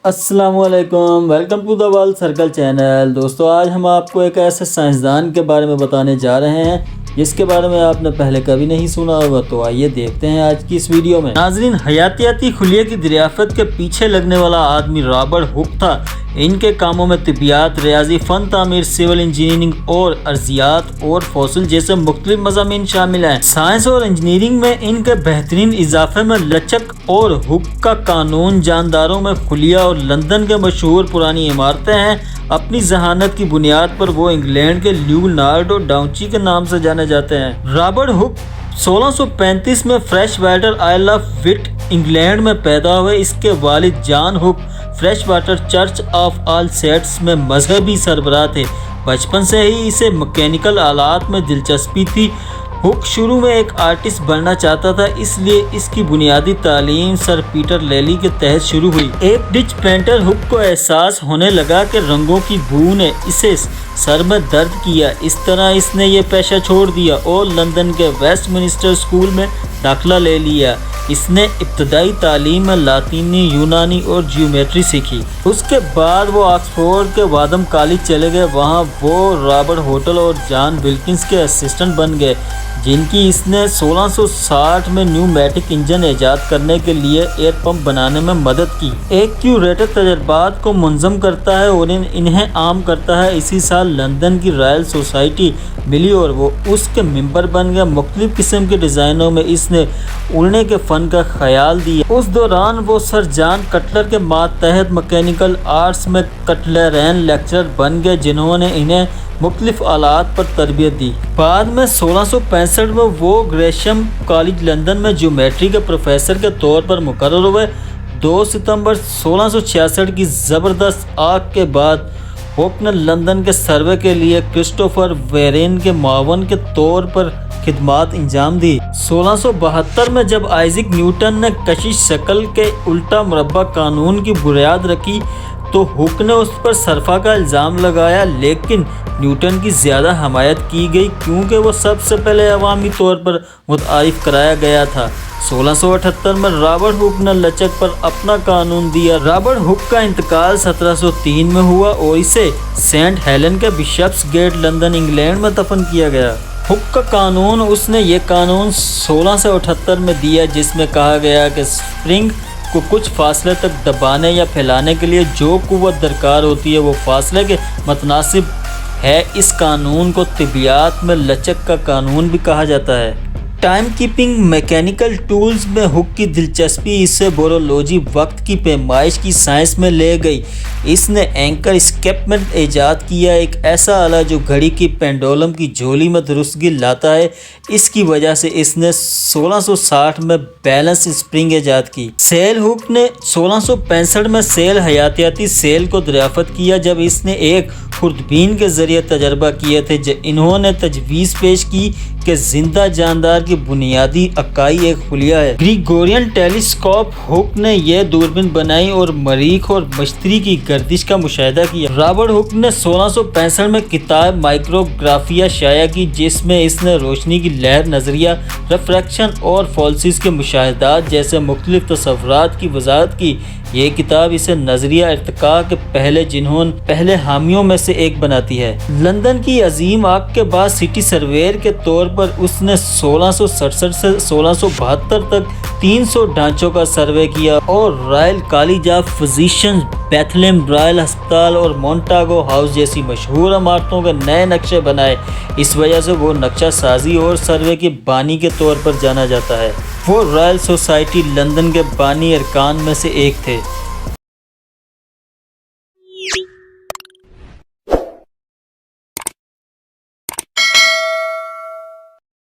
السلام علیکم، welcome to the world circle channel. دوستو، آج ہم آپ کو ایک ایسے سائنسدان کے بارے میں بتانے جا رہے ہیں جس کے بارے میں آپ نے پہلے کبھی نہیں سنا ہوگا، تو آئیے دیکھتے ہیں آج کی اس ویڈیو میں۔ ناظرین، حیاتیاتی خلیے کی دریافت کے پیچھے لگنے والا آدمی رابرٹ ہک تھا۔ ان کے کاموں میں طبیعیات، ریاضی، فن تعمیر، سول انجینئرنگ اور ارضیات اور فوسل جیسے مختلف مضامین شامل ہیں۔ سائنس اور انجینئرنگ میں ان کے بہترین اضافے میں لچک اور ہک کا قانون، جانداروں میں خلیہ اور لندن کے مشہور پرانی عمارتیں ہیں۔ اپنی ذہانت کی بنیاد پر وہ انگلینڈ کے لیونارڈو ڈاونچی کے نام سے جانے جاتے ہیں۔ رابرٹ ہک 1635 میں Freshwater, Isle of Wight, England میں پیدا ہوئے۔ اس کے والد John Hooke Freshwater Church of All Saints میں مذہبی سربراہ تھے۔ بچپن سے ہی اسے میکینیکل آلات میں دلچسپی تھی۔ ہک شروع میں ایک آرٹسٹ بننا چاہتا تھا، اس لیے اس کی بنیادی تعلیم سر پیٹر لیلی کے تحت شروع ہوئی۔ ایک ڈچ پینٹر ہک کو احساس ہونے لگا کہ رنگوں کی بو نے اسے سر میں درد کیا۔ اس طرح اس نے یہ پیشہ چھوڑ دیا اور لندن کے ویسٹ منسٹر اسکول میں داخلہ لے لیا۔ اس نے ابتدائی تعلیم میں لاطینی، یونانی اور جیومیٹری سیکھی۔ اس کے بعد وہ آکسفورڈ کے وادم کالج چلے گئے۔ وہاں وہ رابرٹ ہوٹل اور جان ولکنس کے اسسٹنٹ بن گئے، جن کی اس نے 1660 میں نیومیٹک انجن ایجاد کرنے کے لیے ایئر پمپ بنانے میں مدد کی۔ ایک کیوریٹر تجربات کو منظم کرتا ہے اور انہیں عام کرتا ہے۔ اسی سال لندن کی رائل سوسائٹی ملی اور وہ اس کے ممبر بن گیا۔ مختلف قسم کے ڈیزائنوں میں اس نے اڑنے کے فن کا خیال دیا۔ اس دوران وہ سر جان کٹلر کے ماتحت میکینیکل آرٹس میں کٹلرین لیکچرر بن گئے، جنہوں نے انہیں مختلف آلات پر تربیت دی۔ بعد میں 1665 میں وہ گریشم کالج لندن میں جیومیٹری کے پروفیسر کے طور پر مقرر ہوئے۔ 2 ستمبر 1666 کی زبردست آگ کے بعد ہک نے لندن کے سروے کے لیے کرسٹوفر ویرین کے معاون کے طور پر خدمات انجام دی۔ 1672 میں جب آئزیک نیوٹن نے کشش شکل کے الٹا مربع قانون کی بنیاد رکھی تو ہک نے اس پر سرفہ کا الزام لگایا، لیکن نیوٹن کی زیادہ حمایت کی گئی کیونکہ وہ سب سے پہلے عوامی طور پر متعارف کرایا گیا تھا۔ 1678 میں رابرٹ ہک نے لچک پر اپنا قانون دیا۔ رابرٹ ہک کا انتقال 1703 میں ہوا اور اسے سینٹ ہیلن کے بشپس گیٹ لندن، انگلینڈ میں دفن کیا گیا۔ ہک کا قانون، اس نے یہ قانون 1678 میں دیا، جس میں کہا گیا کہ اسپرنگ کو کچھ فاصلے تک دبانے یا پھیلانے کے لیے جو قوت درکار ہوتی ہے وہ فاصلے کے متناسب ہے۔ اس قانون کو طبیعیات میں لچک کا قانون بھی کہا جاتا ہے۔ ٹائم کیپنگ میکینیکل ٹولز میں ہک کی دلچسپی اسے بورولوجی، وقت کی پیمائش کی سائنس میں لے گئی۔ اس نے اینکر اسکیپمنٹ ایجاد کیا، ایک ایسا آلہ جو گھڑی کی پینڈولم کی جھولی میں درستگی لاتا ہے۔ اس کی وجہ سے اس نے 1660 میں بیلنس اسپرنگ ایجاد کی۔ سیل ہک نے 1665 میں سیل حیاتیاتی سیل کو دریافت کیا جب اس نے ایک خوردبین کے ذریعے تجربہ کیے تھے۔ انہوں نے تجویز پیش کی کہ زندہ جاندار کی بنیادی اکائی ایک خلیہ ہے۔ گریگورین ٹیلیسکوپ، ہک نے یہ دوربین بنائی اور مریخ اور مشتری کی گردش کا مشاہدہ کیا۔ رابرٹ ہک نے 1665 میں کتاب مائکروگرافیا شائع کی، جس میں اس نے روشنی کی لہر، نظریہ، ریفریکشن اور فالسز کے مشاہدات جیسے مختلف تصورات کی وضاحت کی۔ یہ کتاب اسے نظریہ ارتقاء کے پہلے حامیوں میں سے ایک بناتی ہے۔ لندن کی عظیم آگ کے بعد سٹی سرویئر کے طور پر اس نے 1667 سے 1672 تک 300 ڈھانچوں کا سروے کیا اور Royal College of Physicians, Bethlehem Royal ہسپتال اور مونٹاگو ہاؤس جیسی مشہور عمارتوں کے نئے نقشے بنائے۔ اس وجہ سے وہ نقشہ سازی اور سروے کے بانی کے طور پر جانا جاتا ہے۔ وہ رائل سوسائٹی لندن کے بانی ارکان میں سے ایک تھے۔